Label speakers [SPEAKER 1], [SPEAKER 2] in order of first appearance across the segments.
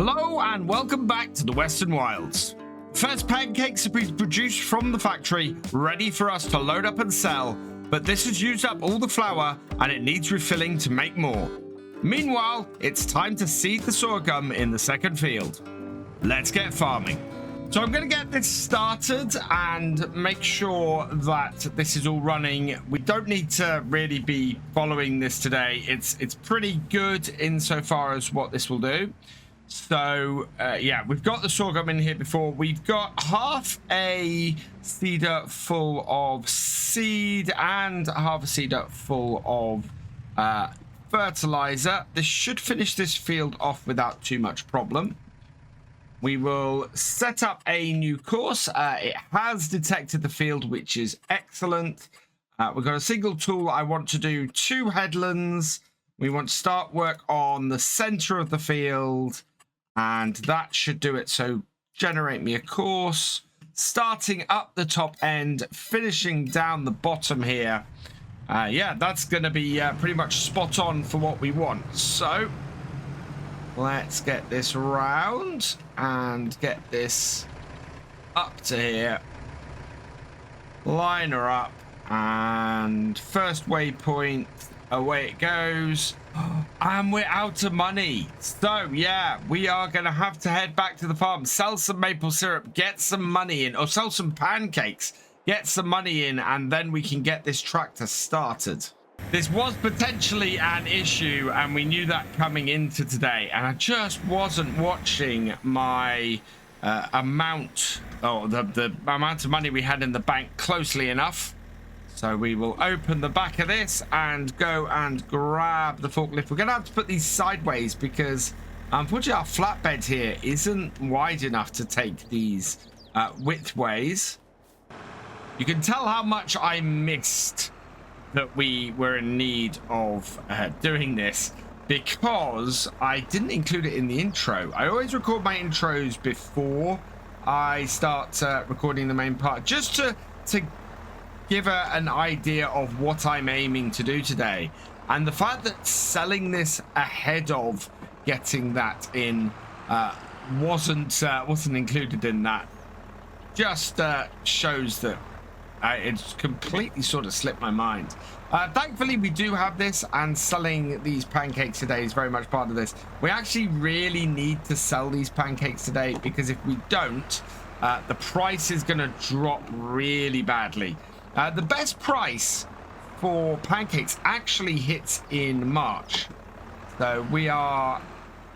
[SPEAKER 1] Hello and welcome back to the Western Wilds. First pancakes have been produced from the factory, ready for us to load up and sell, but this has used up all the flour and it needs refilling to make more. Meanwhile, it's time to seed the sorghum in the second field. Let's get farming. So I'm going to get this started and make sure that this is all running. We don't need to really be following this today. It's pretty good insofar as what this will do. So yeah, we've got the sorghum in here before. We've got half a seeder full of seed and half a seeder full of fertilizer. This should finish this field off without too much problem. We will set up a new course. It has detected the field, which is excellent. We've got a single tool. I want to do 2 headlands. We want to start work on the center of the field, and that should do it. So generate me a course, starting up the top end, finishing down the bottom here. Yeah, that's going to be pretty much spot on for what we want. So let's get this round and get this up to here. Line her up, and first waypoint, away it goes. And we're out of money. So yeah, we are going to have to head back to the farm, sell some maple syrup, get some money in, or sell some pancakes, get some money in, and then we can get this tractor started. This was potentially an issue, and we knew that coming into today, and I just wasn't watching my amount, or the amount of money we had in the bank closely enough. So we will open the back of this and go and grab the forklift. We're going to have to put these sideways because unfortunately our flatbed here isn't wide enough to take these widthways. You can tell how much I missed that we were in need of doing this because I didn't include it in the intro. I always record my intros before I start recording the main part, just to give her an idea of what I'm aiming to do today. And the fact that selling this ahead of getting that in wasn't included in that just shows that it's completely sort of slipped my mind. Thankfully we do have this, and selling these pancakes today is very much part of this. We actually really need to sell these pancakes today, because if we don't, the price is going to drop really badly. The best price for pancakes actually hits in March. So we are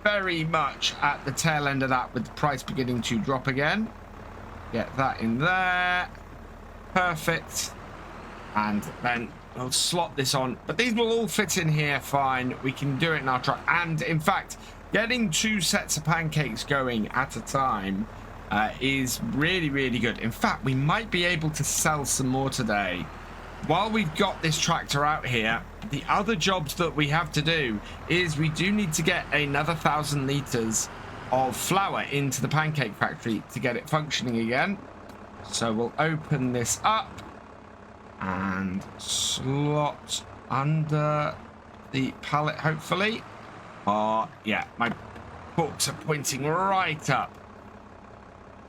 [SPEAKER 1] very much at the tail end of that, with the price beginning to drop again. Get that in there. Perfect. And then we'll slot this on. But these will all fit in here fine. We can do it in our truck. And in fact, getting 2 sets of pancakes going at a time is really, really good. In fact, we might be able to sell some more today. While we've got this tractor out here, the other jobs that we have to do is we do need to get another 1,000 liters of flour into the pancake factory to get it functioning again. So we'll open this up and slot under the pallet, hopefully. Yeah, my forks are pointing right up.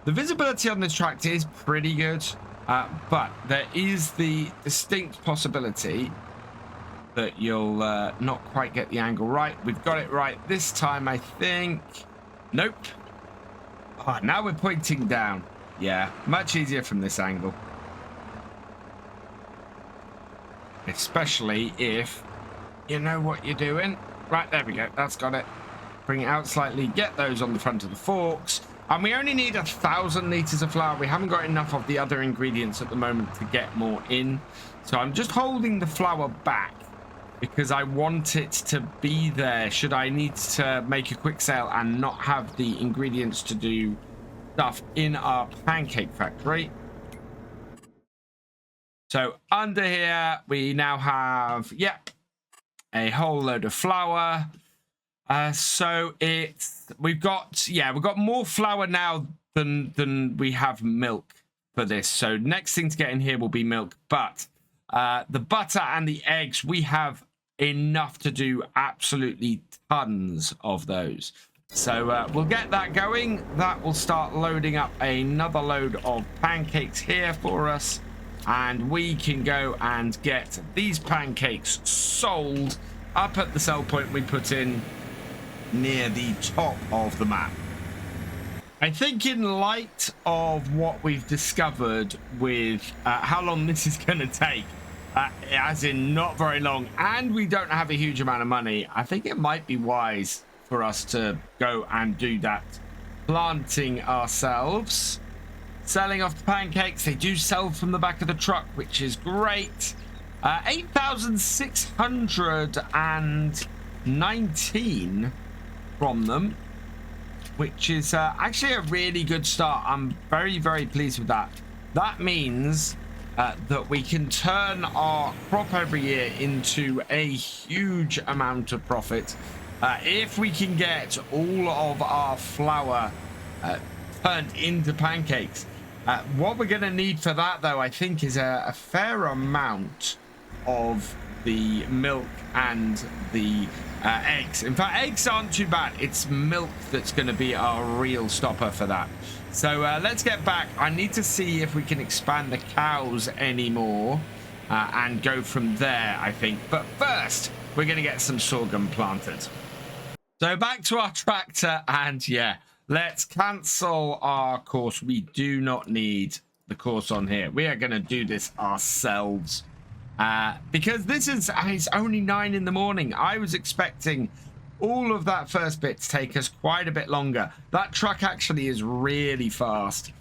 [SPEAKER 1] The visibility on this tractor is pretty good, but there is the distinct possibility that you'll not quite get the angle right. We've got it right this time, I think. Nope. Oh, now we're pointing down. Yeah, much easier from this angle. Especially if you know what you're doing. Right, there we go. That's got it. Bring it out slightly. Get those on the front of the forks. And we only need 1,000 liters of flour. We haven't got enough of the other ingredients at the moment to get more in. So I'm just holding the flour back because I want it to be there should I need to make a quick sale and not have the ingredients to do stuff in our pancake factory. So under here we now have, yep, a whole load of flour. So we've got more flour now than we have milk for this. So next thing to get in here will be milk, but the butter and the eggs, we have enough to do absolutely tons of those. So we'll get that going. That will start loading up another load of pancakes here for us. And we can go and get these pancakes sold up at the sell point we put in near the top of the map. I think in light of what we've discovered with how long this is going to take, as in not very long, and we don't have a huge amount of money, I think it might be wise for us to go and do that planting ourselves. Selling off the pancakes. They do sell from the back of the truck, which is great. 8,619 from them, which is actually a really good start. I'm very, very pleased with that. That means that we can turn our crop every year into a huge amount of profit. If we can get all of our flour turned into pancakes. What we're going to need for that, though, I think, is a fair amount of the milk and the eggs. In fact, eggs aren't too bad. It's milk that's going to be our real stopper for that. So let's get back. I need to see if we can expand the cows anymore and go from there, I think. But first, we're going to get some sorghum planted. So back to our tractor, and yeah, let's cancel our course. We do not need the course on here. We are going to do this ourselves because this is it's only 9 in the morning. I was expecting all of that first bit to take us quite a bit longer. That truck actually is really fast.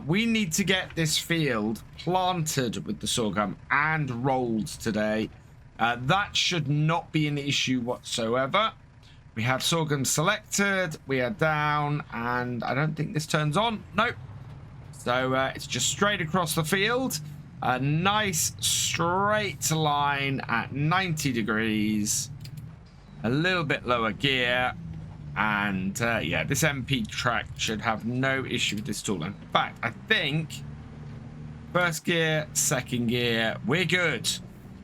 [SPEAKER 1] We need to get this field planted with the sorghum and rolled today. That should not be an issue whatsoever. We have sorghum selected. We are down, and I don't think this turns on. Nope. So it's just straight across the field. A nice straight line at 90 degrees. A little bit lower gear. And yeah, this MP track should have no issue with this tool. In fact, I think first gear, second gear, we're good.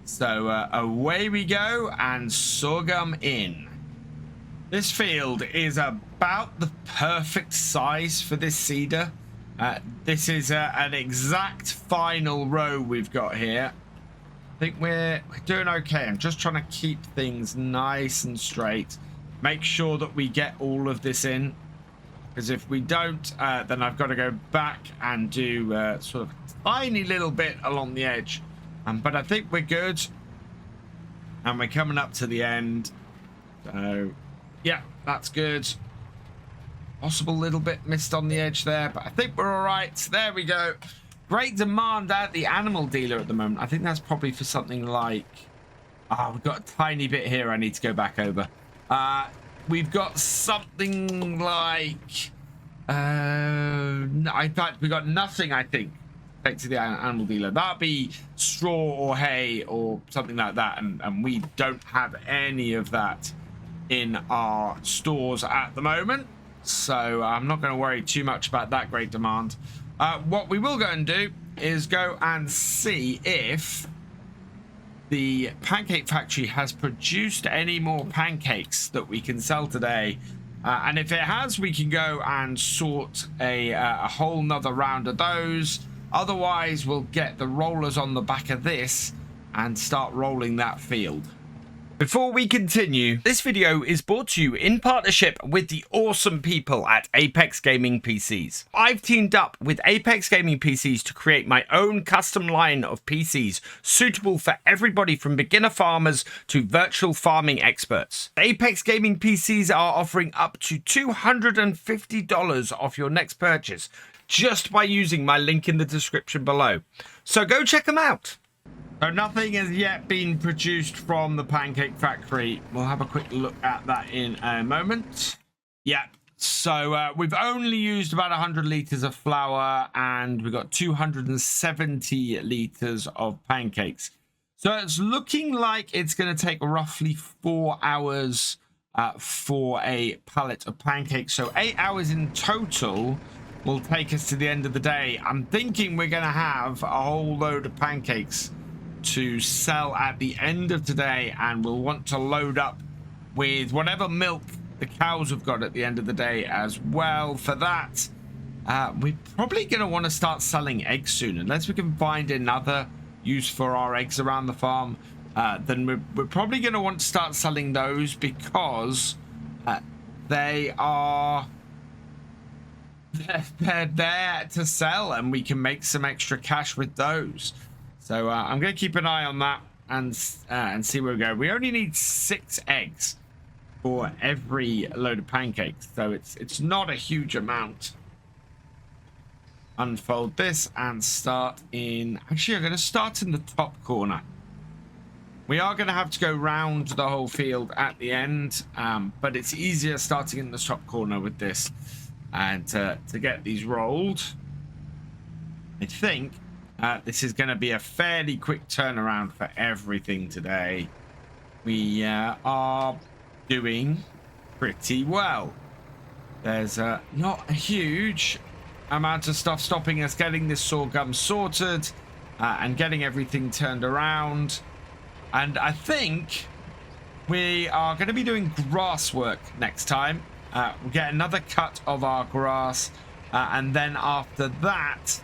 [SPEAKER 1] So away we go and sorghum in. This field is about the perfect size for this seeder. This is an exact final row we've got here. I think we're doing okay. I'm just trying to keep things nice and straight. Make sure that we get all of this in. Because if we don't, then I've got to go back and do sort of a tiny little bit along the edge. But I think we're good. And we're coming up to the end. So yeah, that's good. Possible little bit missed on the edge there, but I think we're all right. There we go. Great demand at the animal dealer at the moment. I think that's probably for something like... Oh, we've got a tiny bit here I need to go back over. We've got something like... in fact, we got nothing, I think, take to the animal dealer. That'd be straw or hay or something like that, and we don't have any of that in our stores at the moment, so I'm not going to worry too much about that great demand. What we will go and do is go and see if the pancake factory has produced any more pancakes that we can sell today, and if it has, we can go and sort a whole nother round of those. Otherwise, we'll get the rollers on the back of this and start rolling that field. Before we continue, this video is brought to you in partnership with the awesome people at Apex Gaming PCs. I've teamed up with Apex Gaming PCs to create my own custom line of PCs suitable for everybody from beginner farmers to virtual farming experts. Apex Gaming PCs are offering up to $250 off your next purchase just by using my link in the description below. So go check them out. So nothing has yet been produced from the pancake factory. We'll have a quick look at that in a moment. Yeah, so we've only used about 100 liters of flour and we've got 270 liters of pancakes. So it's looking like it's going to take roughly 4 hours for a pallet of pancakes. So 8 hours in total will take us to the end of the day. I'm thinking we're going to have a whole load of pancakes to sell at the end of today, and we'll want to load up with whatever milk the cows we've got at the end of the day as well. For that, we're probably going to want to start selling eggs soon, unless we can find another use for our eggs around the farm. Then we're probably going to want to start selling those, because they're there to sell, and we can make some extra cash with those. So I'm going to keep an eye on that and see where we go. We only need 6 eggs for every load of pancakes, so it's not a huge amount. Unfold this and start in... Actually, I'm going to start in the top corner. We are going to have to go round the whole field at the end, but it's easier starting in the top corner with this. And to get these rolled, I think this is going to be a fairly quick turnaround for everything today. We are doing pretty well. There's not a huge amount of stuff stopping us getting this sorghum sorted and getting everything turned around. And I think we are going to be doing grass work next time. We'll get another cut of our grass, and then after that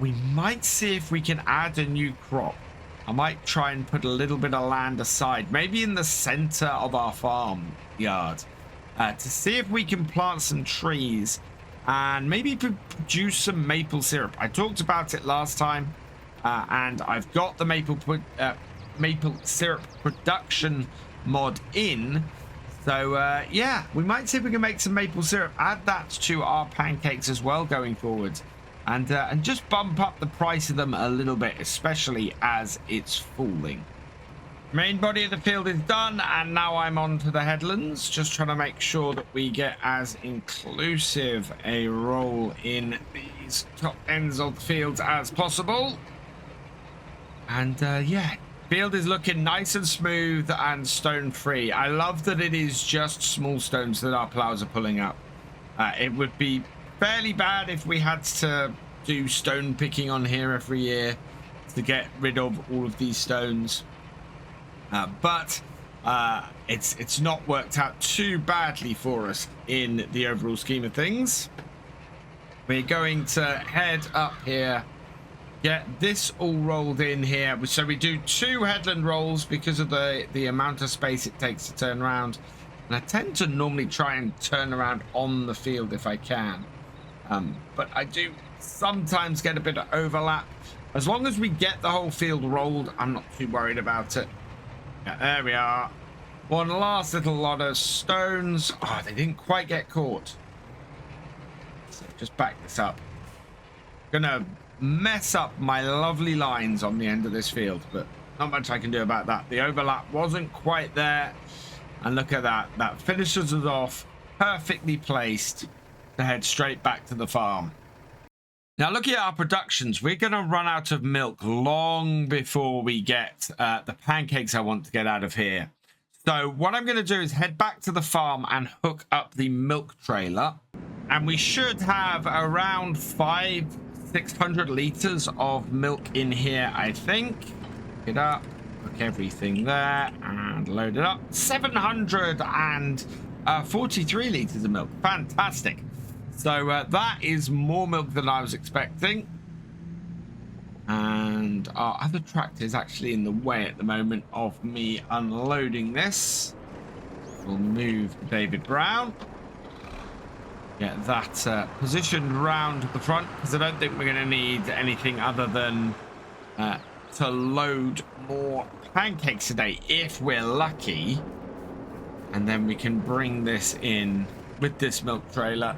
[SPEAKER 1] we might see if we can add a new crop. I might try and put a little bit of land aside, maybe in the center of our farm yard, to see if we can plant some trees and maybe produce some maple syrup. I talked about it last time, and I've got the maple syrup production mod in. So yeah, we might see if we can make some maple syrup, add that to our pancakes as well going forward, and just bump up the price of them a little bit, especially as it's falling. Main body of the field is done, and now I'm on to the headlands, just trying to make sure that we get as inclusive a roll in these top ends of the field as possible. And yeah, field is looking nice and smooth and stone free. I love that it is just small stones that our plows are pulling up. It would be fairly bad if we had to do stone picking on here every year to get rid of all of these stones. But it's not worked out too badly for us in the overall scheme of things. We're going to head up here, get this all rolled in here. So we do 2 headland rolls because of the amount of space it takes to turn around. And I tend to normally try and turn around on the field if I can. But I do sometimes get a bit of overlap. As long as we get the whole field rolled, I'm not too worried about it. Yeah, there we are. One last little lot of stones. Oh, they didn't quite get caught. So just back this up. Gonna mess up my lovely lines on the end of this field, but not much I can do about that. The overlap wasn't quite there, and look at that. That finishes us off perfectly placed to head straight back to the farm. Now looking at our productions, we're going to run out of milk long before we get the pancakes I want to get out of here. So what I'm going to do is head back to the farm and hook up the milk trailer, and we should have around 500-600 liters of milk in here, I think. Pick it up, hook everything there, and load it up. 743 liters of milk. Fantastic. So that is more milk than I was expecting. And our other tractor is actually in the way at the moment of me unloading this. We'll move David Brown. Get that positioned round the front, because I don't think we're going to need anything other than to load more pancakes today, if we're lucky. And then we can bring this in with this milk trailer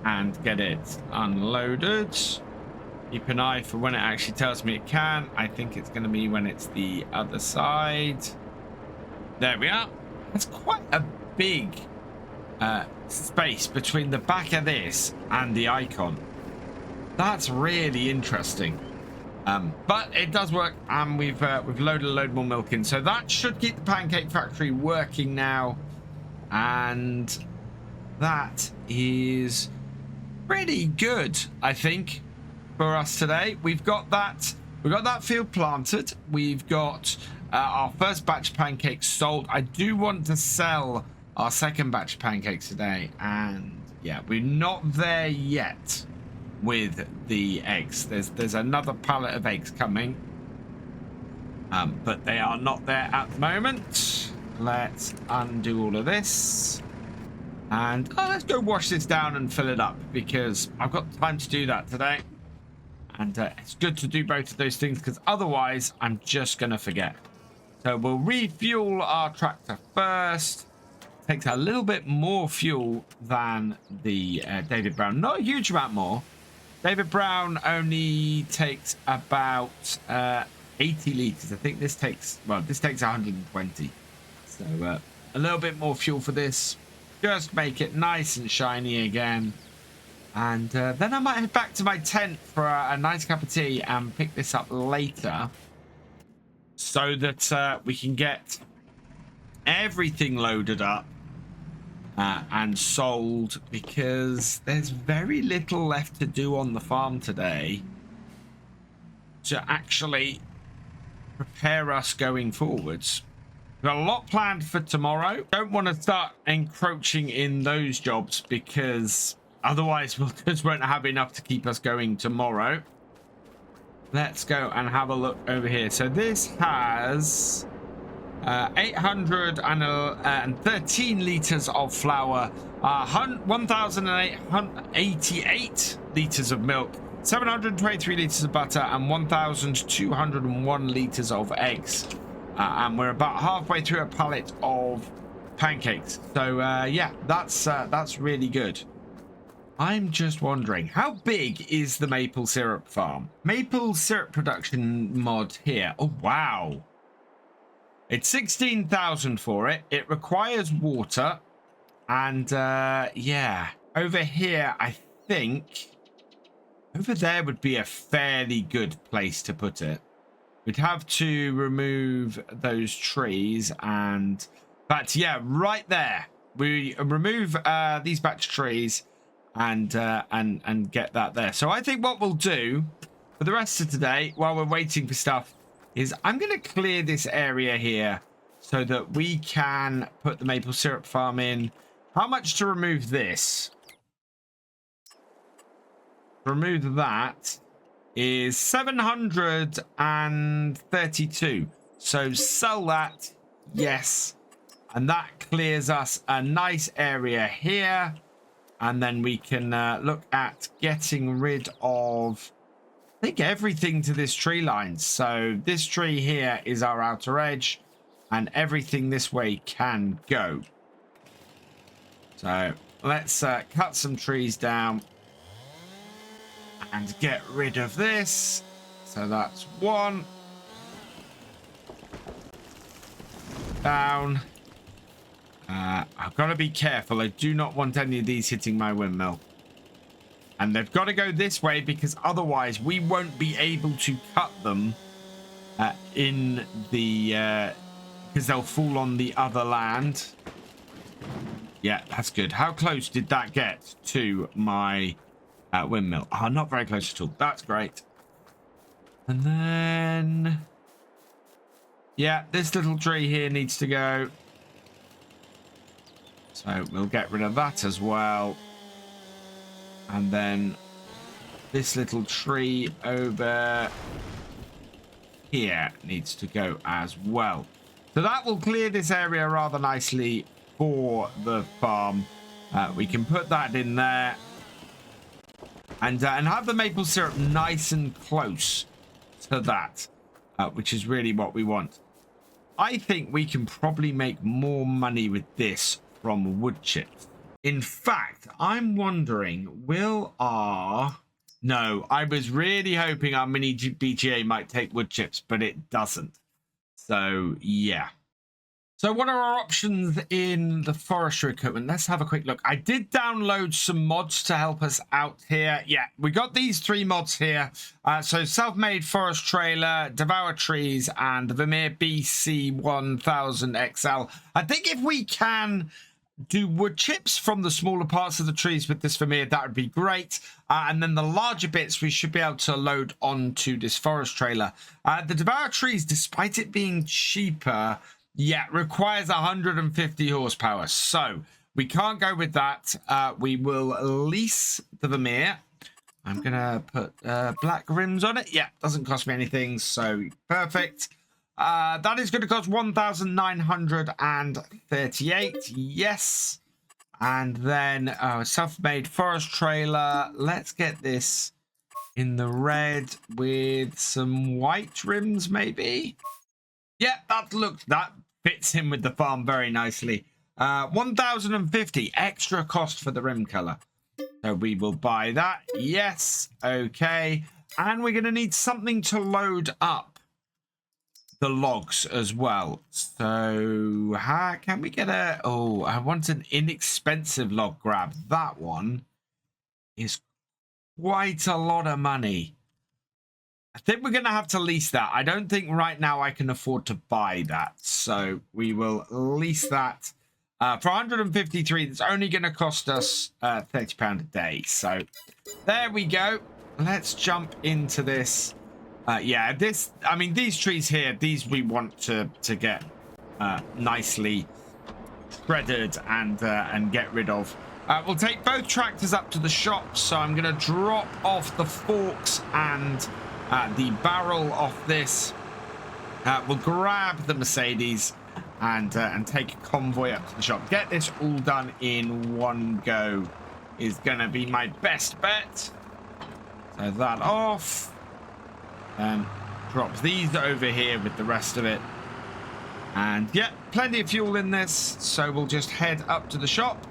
[SPEAKER 1] and get it unloaded. Keep an eye for when it actually tells me it can. I think it's going to be when it's the other side. There we are. That's quite a big space between the back of this and the icon. That's really interesting. But it does work, and we've loaded a load more milk in. So that should keep the pancake factory working now. And that is pretty good, I think, for us today. We've got that field planted. We've got our first batch of pancakes sold. I do want to sell our second batch of pancakes today. And yeah, we're not there yet with the eggs. There's another pallet of eggs coming. But they are not there at the moment. Let's undo all of this. And let's go wash this down and fill it up, because I've got time to do that today. And it's good to do both of those things, because otherwise I'm just going to forget. So we'll refuel our tractor first. Takes a little bit more fuel than the David Brown. Not a huge amount more. David Brown only takes about 80 litres. I think this takes 120. So a little bit more fuel for this. Just make it nice and shiny again. And then I might head back to my tent for a nice cup of tea and pick this up later, so that we can get everything loaded up and sold, because there's very little left to do on the farm today to actually prepare us going forwards. We've got a lot planned for tomorrow. Don't want to start encroaching in those jobs, because otherwise we'll just won't have enough to keep us going tomorrow. Let's go and have a look over here. So this has 813 litres of flour, 1,888 litres of milk, 723 litres of butter, and 1,201 litres of eggs. And we're about halfway through a pallet of pancakes. So yeah, that's really good. I'm just wondering, how big is the maple syrup farm? Maple syrup production mod here. Oh, wow. It's 16,000 for it. It requires water. And yeah, over here, I think over there would be a fairly good place to put it. We'd have to remove those trees, and but yeah, right there. We remove these batch trees and get that there. So I think what we'll do for the rest of today, while we're waiting for stuff, is I'm going to clear this area here so that we can put the maple syrup farm in. How much to remove this? Remove that is 732. So sell that. Yes. And that clears us a nice area here. And then we can look at getting rid of, I think, everything to this tree line. So this tree here is our outer edge, and everything this way can go. So let's cut some trees down and get rid of this. So that's one down. I've got to be careful. I do not want any of these hitting my windmill. And they've got to go this way, because otherwise we won't be able to cut them in the... because they'll fall on the other land. Yeah, that's good. How close did that get to my windmill? Oh, not very close at all. That's great. And then... yeah, this little tree here needs to go. So we'll get rid of that as well. And then this little tree over here needs to go as well. So that will clear this area rather nicely for the farm. We can put that in there. And have the maple syrup nice and close to that, which is really what we want. I think we can probably make more money with this from wood chips. In fact, I'm wondering, will our... no, I was really hoping our mini BGA might take wood chips, but it doesn't. So, yeah. So what are our options in the forestry equipment? Let's have a quick look. I did download some mods to help us out here. Yeah, we got these 3 mods here. So Self-Made Forest Trailer, Devour Trees, and the Vermeer BC1000XL. I think if we can do wood chips from the smaller parts of the trees with this Vermeer, that would be great. And then the larger bits we should be able to load onto this forest trailer. The Devour Trees, despite it being cheaper Yeah, requires 150 horsepower. So we can't go with that. We will lease the Vermeer. I'm going to put black rims on it. Yeah, doesn't cost me anything. So perfect. That is going to cost 1,938. Yes. And then self-made forest trailer. Let's get this in the red with some white rims, maybe. Yeah, that fits in with the farm very nicely. 1,050 extra cost for the rim color. So we will buy that. Yes. Okay. And we're going to need something to load up the logs as well. So how can we get a... Oh, I want an inexpensive log grab. That one is quite a lot of money. I think we're going to have to lease that. I don't think right now I can afford to buy that. So we will lease that. For 153, it's only going to cost us £30 a day. So there we go. Let's jump into this. Yeah, I mean, these trees here, these we want to get nicely shredded and get rid of. We'll take both tractors up to the shop. So I'm going to drop off the forks and the barrel off this. We'll grab the Mercedes and take a convoy up to the shop. Get this all done in one go is going to be my best bet. So that off. Drop these over here with the rest of it. And yeah, plenty of fuel in this. So we'll just head up to the shop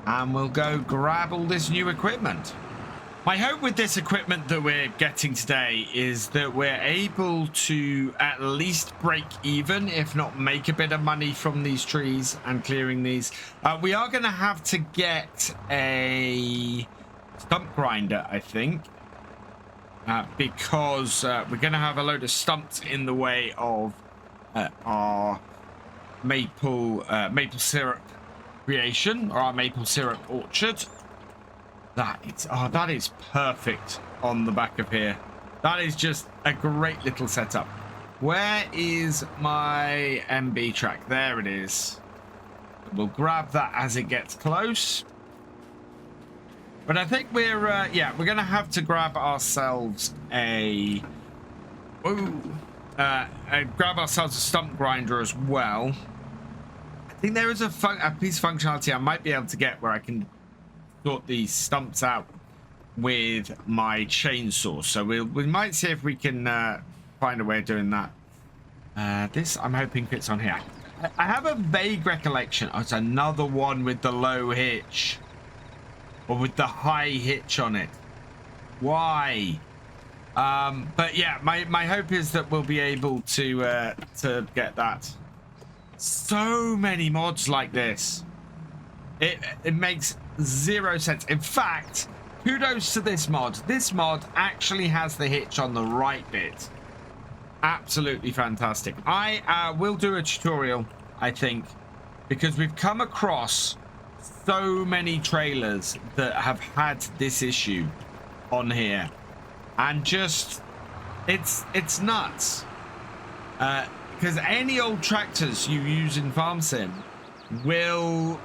[SPEAKER 1] and we'll go grab all this new equipment. My hope with this equipment that we're getting today is that we're able to at least break even, if not make a bit of money from these trees and clearing these. We are going to have to get a stump grinder, I think, because we're going to have a load of stumps in the way of our maple syrup creation, or our maple syrup orchard. That is perfect on the back of here. That is just a great little setup. Where is my MB track? There it is. We'll grab that as it gets close. But I think we're going to have to grab ourselves a stump grinder as well. I think there is a piece of functionality I might be able to get where I can sort these stumps out with my chainsaw. So we might see if we can find a way of doing that. This I'm hoping fits on here. I have a vague recollection. Oh, it's another one with the low hitch, or with the high hitch on it. Why? But yeah, my hope is that we'll be able to get that. So many mods like this. It makes zero sense. In fact, kudos to this mod. This mod actually has the hitch on the right bit. Absolutely fantastic. I will do a tutorial, I think, because we've come across so many trailers that have had this issue on here, and just it's nuts. Because any old tractors you use in Farm Sim will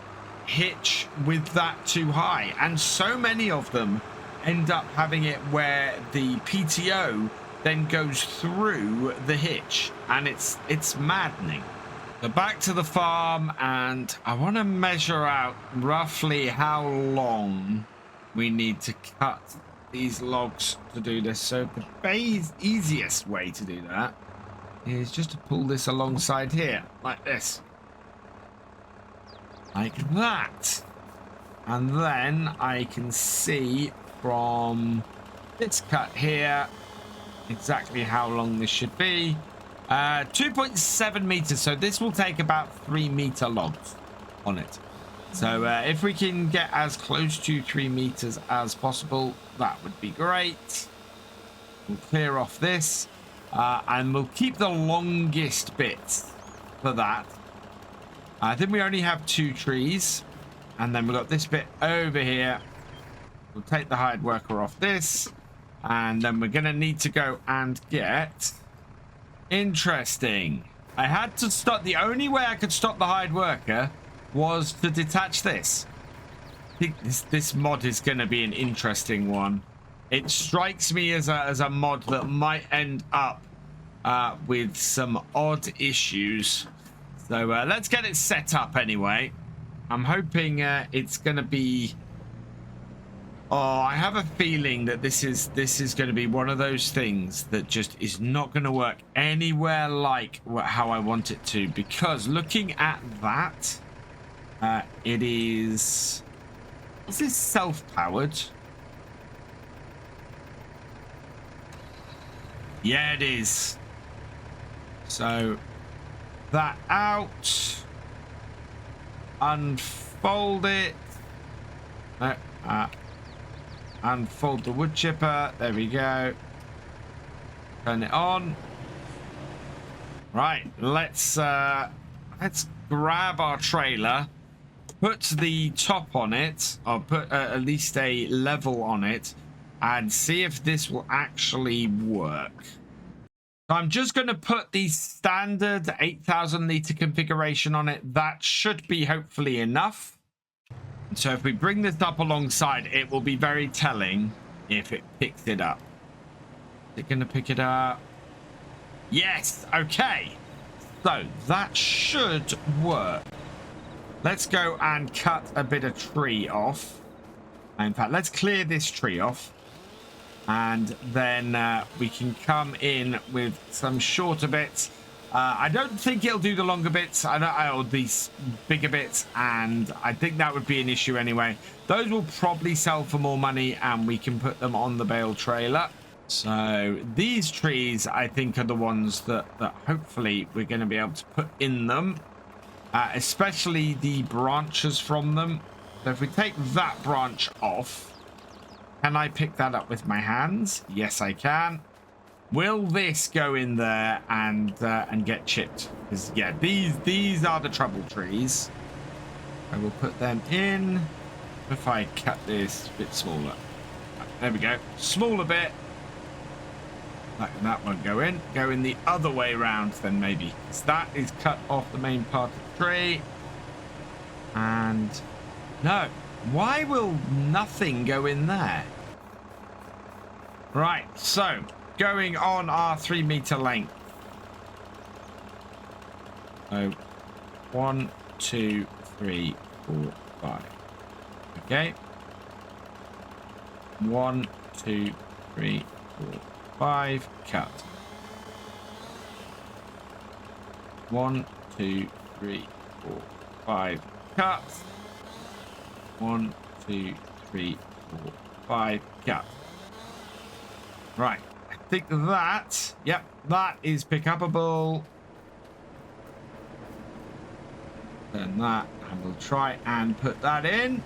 [SPEAKER 1] hitch with that too high, and so many of them end up having it where the PTO then goes through the hitch, and it's maddening. So back to the farm, and I want to measure out roughly how long we need to cut these logs to do this. So the easiest way to do that is just to pull this alongside here like this. Like that. And then I can see from this cut here exactly how long this should be. 2.7 meters. So this will take about 3-meter logs on it. So if we can get as close to 3 meters as possible, that would be great. We'll clear off this. And we'll keep the longest bits for that. I think we only have 2 trees, and then we've got this bit over here. We'll take the hired worker off this, and then we're going to need to go and get interesting. I had to stop. The only way I could stop the hired worker was to detach this. I think this mod is going to be an interesting one. It strikes me as a mod that might end up with some odd issues. So let's get it set up anyway. I'm hoping it's going to be... Oh, I have a feeling that this is going to be one of those things that just is not going to work anywhere like how I want it to. Because looking at that, it is... Is this self-powered? Yeah, it is. So, that out. Unfold it. Unfold the wood chipper. There we go. Turn it on. Right, let's grab our trailer. Put the top on it, or put at least a level on it, and see if this will actually work. So I'm just going to put the standard 8,000 litre configuration on it. That should be hopefully enough. So if we bring this up alongside, it will be very telling if it picks it up. Is it going to pick it up? Yes! Okay. So that should work. Let's go and cut a bit of tree off. In fact, let's clear this tree off. And then we can come in with some shorter bits. I don't think it'll do the longer bits. Or these bigger bits. And I think that would be an issue anyway. Those will probably sell for more money. And we can put them on the bale trailer. So these trees, I think, are the ones that hopefully we're going to be able to put in them. Especially the branches from them. So if we take that branch off, can I pick that up with my hands? Yes, I can. Will this go in there and get chipped? Because yeah, these are the trouble trees. I will put them in. If I cut this a bit smaller, there we go. Smaller bit. That won't go in. Go in the other way around then maybe. So that is cut off the main part of the tree. And no. Why will nothing go in there? Right. So going on our 3 meter length. So 1, 2, 3, 4, 5. Okay. 1, 2, 3, 4, 5, cut. 1, 2, 3, 4, 5, cut. 1, 2, 3, 4, 5, cut. Right, I think that, yep, that is pick upable. Turn that, and we'll try and put that in.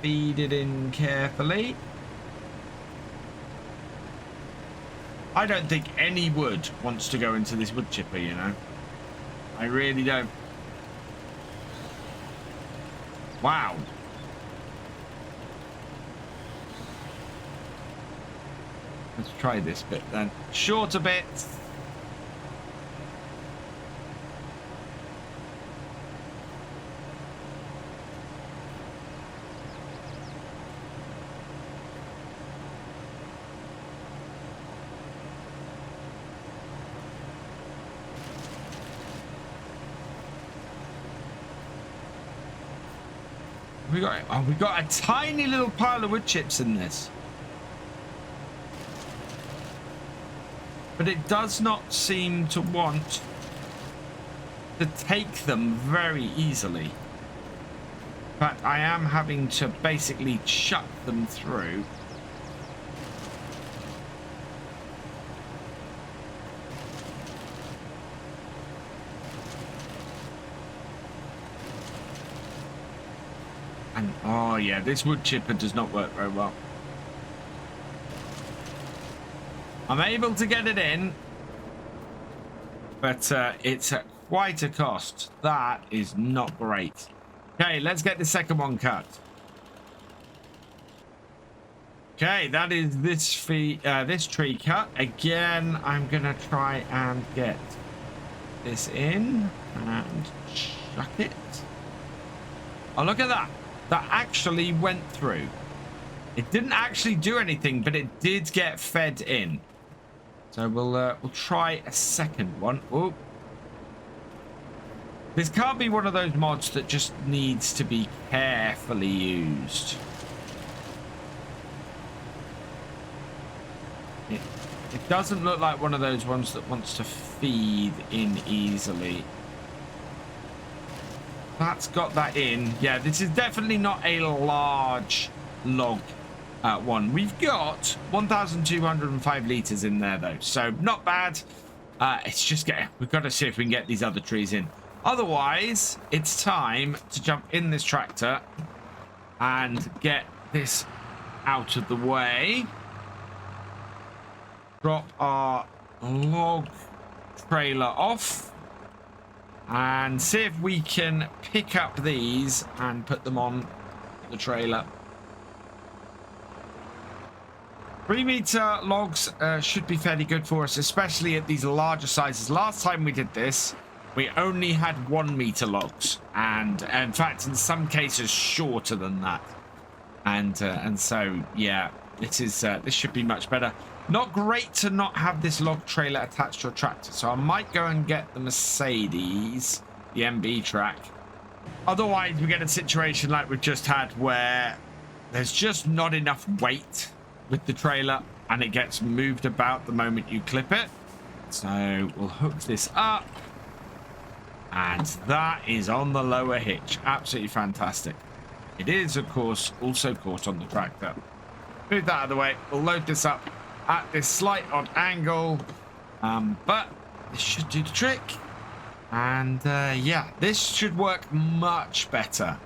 [SPEAKER 1] Feed it in carefully. I don't think any wood wants to go into this wood chipper, you know. I really don't. Wow. Let's try this bit then. Shorter bits. We got a tiny little pile of wood chips in this. But it does not seem to want to take them very easily. In fact, I am having to basically chuck them through. And oh yeah, this wood chipper does not work very well. I'm able to get it in, but it's at quite a cost. That is not great. Okay, let's get the second one cut. Okay, that is this tree cut. Again, I'm gonna try and get this in and chuck it. Oh, look at that. That actually went through. It didn't actually do anything, but it did get fed in. So we'll try a second one. Oh. This can't be one of those mods that just needs to be carefully used. It doesn't look like one of those ones that wants to feed in easily. That's got that in. Yeah, this is definitely not a large log one. We've got 1,205 liters in there though, so not bad. It's just we've got to see if we can get these other trees in. Otherwise, it's time to jump in this tractor and get this out of the way. Drop our log trailer off and see if we can pick up these and put them on the trailer. 3-meter logs should be fairly good for us, especially at these larger sizes. Last time we did this, we only had 1-meter logs, and in fact, in some cases, shorter than that. And so, yeah, this should be much better. Not great to not have this log trailer attached to a tractor, so I might go and get the Mercedes, the MB track. Otherwise, we get a situation like we've just had where there's just not enough weight with the trailer and it gets moved about the moment you clip it. So we'll hook this up, and that is on the lower hitch. Absolutely fantastic. It is, of course, also caught on the tractor. Move that out of the way. We'll load this up at this slight odd angle, but this should do the trick. And yeah, this should work much better.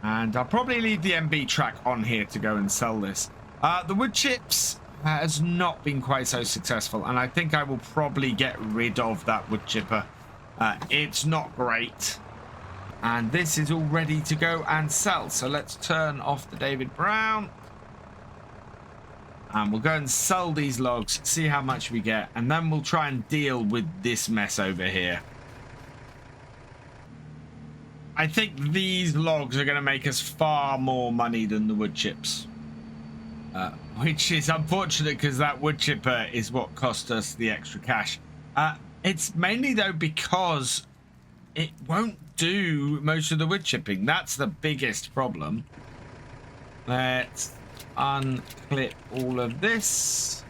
[SPEAKER 1] And I'll probably leave the MB track on here to go and sell this. The wood chips has not been quite so successful, and I think I will probably get rid of that wood chipper. It's not great. And this is all ready to go and sell. So let's turn off the David Brown. And we'll go and sell these logs, see how much we get, and then we'll try and deal with this mess over here. I think these logs are going to make us far more money than the wood chips. Which is unfortunate because that wood chipper is what cost us the extra cash. It's mainly though because it won't do most of the wood chipping. That's the biggest problem. Let's unclip all of this.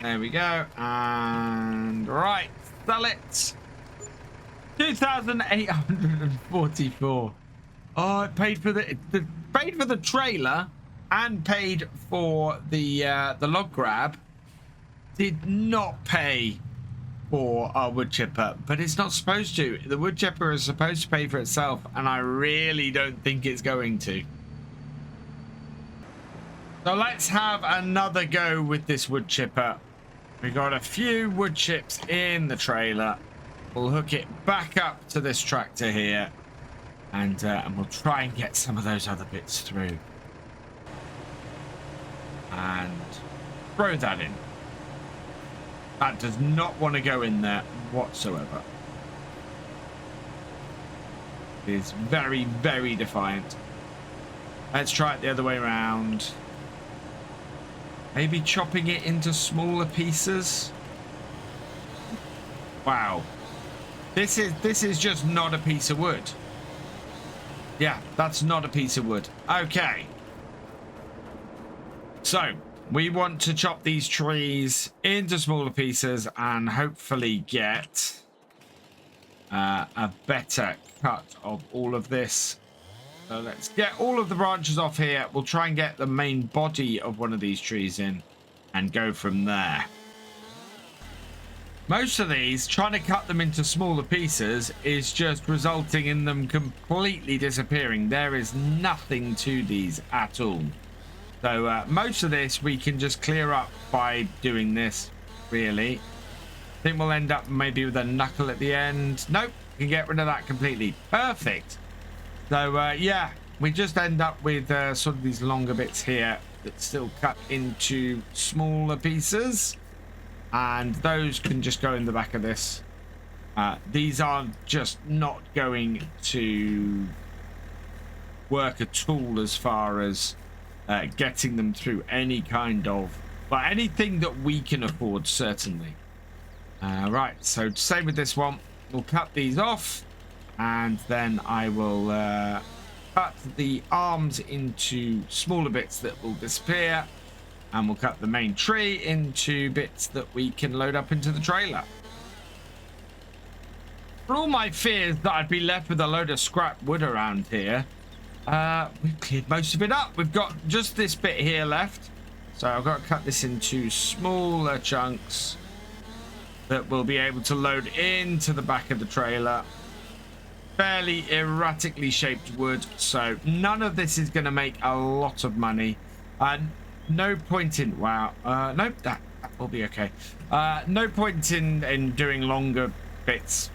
[SPEAKER 1] There we go. And right, sell it. 2,844. Oh, it paid for the trailer and paid for the log grab. Did not pay for our wood chipper, but it's not supposed to. The wood chipper is supposed to pay for itself, and I really don't think it's going to. So let's have another go with this wood chipper. We got a few wood chips in the trailer. We'll hook it back up to this tractor here, and we'll try and get some of those other bits through. And throw that in. That does not want to go in there whatsoever. It is very, very defiant. Let's try it the other way around. Maybe chopping it into smaller pieces. Wow. This is just not a piece of wood. Yeah, that's not a piece of wood. Okay. So, we want to chop these trees into smaller pieces and hopefully get a better cut of all of this. So let's get all of the branches off here. We'll try and get the main body of one of these trees in and go from there. Most of these, trying to cut them into smaller pieces is just resulting in them completely disappearing. There is nothing to these at all. So most of this we can just clear up by doing this, really. I think we'll end up maybe with a knuckle at the end. Nope, we can get rid of that completely. Perfect. So yeah, we just end up with sort of these longer bits here that still cut into smaller pieces. And those can just go in the back of this. These are just not going to work at all as far as getting them through any kind of, but anything that we can afford, certainly. Right, so same with this one. We'll cut these off, and then I will cut the arms into smaller bits that will disappear, and we'll cut the main tree into bits that we can load up into the trailer. For all my fears that I'd be left with a load of scrap wood around here, we've cleared most of it up. We've got just this bit here left, so I've got to cut this into smaller chunks that we'll be able to load into the back of the trailer. Fairly erratically shaped wood, so none of this is going to make a lot of money. No point in, wow, nope, that will be okay. No point in doing longer bits.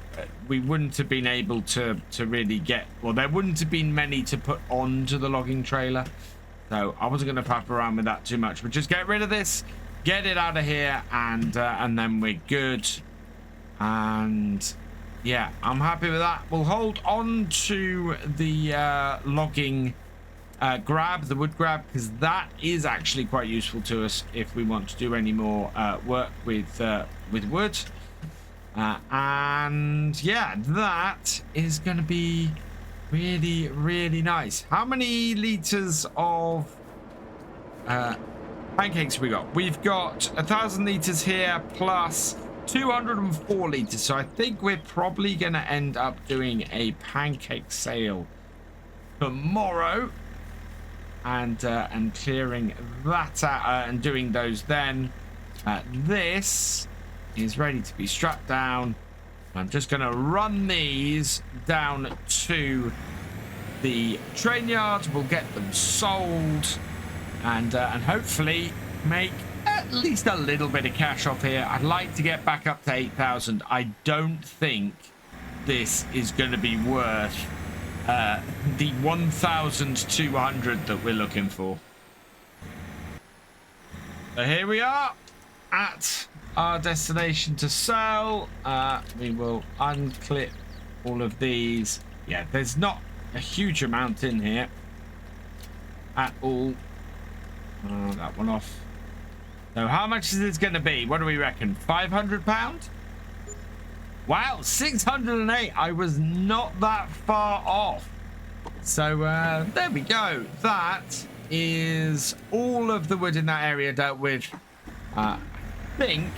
[SPEAKER 1] We wouldn't have been able to really get, well, there wouldn't have been many to put onto the logging trailer, so I wasn't going to pap around with that too much. But just get rid of this, get it out of here, and then we're good. And yeah, I'm happy with that. We'll hold on to the logging grab, the wood grab, because that is actually quite useful to us if we want to do any more work with wood. And yeah, that is going to be really, really nice. How many liters of pancakes have we got? We've got 1,000 liters here plus 204 liters. So I think we're probably going to end up doing a pancake sale tomorrow, and clearing that out and doing those then. This is ready to be strapped down. I'm just going to run these down to the train yard. We'll get them sold, and hopefully make at least a little bit of cash off here. I'd like to get back up to 8,000. I don't think this is going to be worth the 1,200 that we're looking for. So here we are at our destination to sell. We will unclip all of these. Yeah, there's not a huge amount in here at all. That one off. So how much is this going to be? What do we reckon? £500? Wow, 608. I was not that far off. So there we go. That is all of the wood in that area dealt with. I think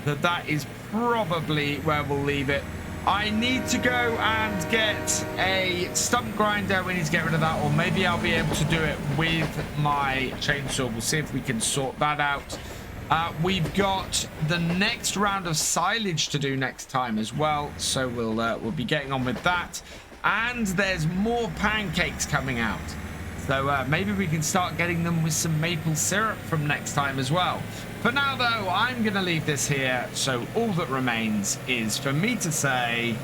[SPEAKER 1] that is probably where we'll leave it. I need to go and get a stump grinder. We need to get rid of that, or maybe I'll be able to do it with my chainsaw. We'll see if we can sort that out. We've got the next round of silage to do next time as well, so we'll be getting on with that. And there's more pancakes coming out, so maybe we can start getting them with some maple syrup from next time as well. For now, though, I'm going to leave this here, so all that remains is for me to say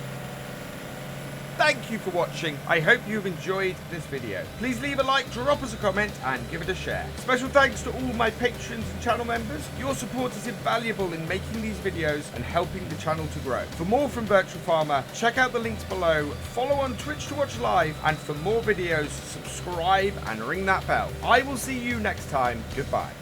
[SPEAKER 2] thank you for watching. I hope you've enjoyed this video. Please leave a like, drop us a comment, and give it a share. Special thanks to all my patrons and channel members. Your support is invaluable in making these videos and helping the channel to grow. For more from Virtual Farmer, check out the links below, follow on Twitch to watch live, and for more videos, subscribe and ring that bell. I will see you next time. Goodbye.